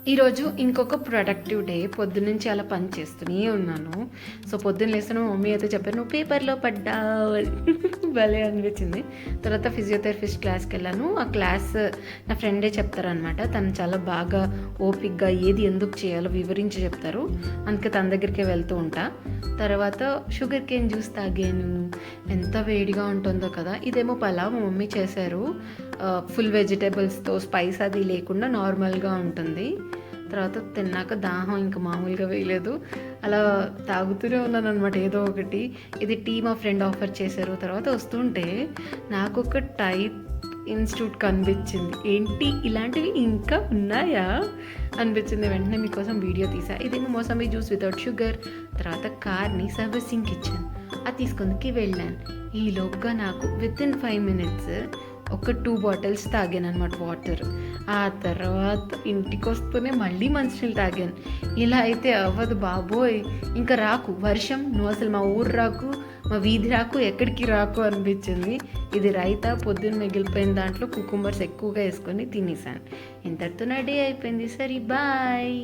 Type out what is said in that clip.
ఈరోజు ఇంకొక productive day. పొద్దున్నుంచి అలా పని చేస్తూనే ఉన్నాను. సో పొద్దున్న లేసిన మా మమ్మీ అయితే చెప్పారు, నువ్వు పేపర్లో పడ్డావు భలే అనిపించింది. తర్వాత ఫిజియోథెరపిస్ట్ క్లాస్కి వెళ్ళాను. ఆ క్లాస్ నా ఫ్రెండే చెప్తారనమాట. తను చాలా బాగా ఓపిక్గా ఏది ఎందుకు చేయాలో వివరించి చెప్తారు. అందుకే తన దగ్గరికే వెళ్తూ ఉంటా. తర్వాత షుగర్ కేన్ జ్యూస్ తాగాను. ఎంత వేడిగా ఉంటుందో కదా. ఇదేమో పలావ్ మా మమ్మీ చేశారు. ఫుల్ వెజిటేబుల్స్తో స్పైస్ అది లేకుండా నార్మల్గా ఉంటుంది. తర్వాత తిన్నాక దాహం ఇంకా మామూలుగా వేయలేదు. అలా తాగుతూనే ఉన్నాను అనమాట ఏదో ఒకటి. ఇది టీ మా ఫ్రెండ్ ఆఫర్ చేశారు. తర్వాత వస్తుంటే నాకు ఒక టైప్ ఇన్స్టిట్యూట్ కనిపించింది. ఏంటి ఇలాంటివి ఇంకా ఉన్నాయా అనిపించింది. వెంటనే మీకోసం వీడియో తీసా. ఇదేమో మోసంబీ జ్యూస్ వితౌట్ షుగర్. తర్వాత కార్ని సర్వీసింగ్కి ఇచ్చాను. అది తీసుకుందుకు వెళ్ళాను. ఈలోపుగా నాకు వితిన్ 5 minutes ఒక 2 bottles తాగాను అనమాట వాటర్. ఆ తర్వాత ఇంటికి వస్తూనే మళ్ళీ మంచినీళ్ళు తాగాను. ఇలా అయితే అవ్వదు బాబోయ్. ఇంకా రాకు వర్షం, నువ్వు అసలు మా ఊరు రాకు, మా వీధి రాకు, ఎక్కడికి రాకు అనిపించింది. ఇది రైతా పొద్దున్న మిగిలిపోయిన దాంట్లో కుకుంబర్స్ ఎక్కువగా వేసుకొని తినేసాను. ఇంతటితో నా డే అయిపోయింది. సరే బాయ్.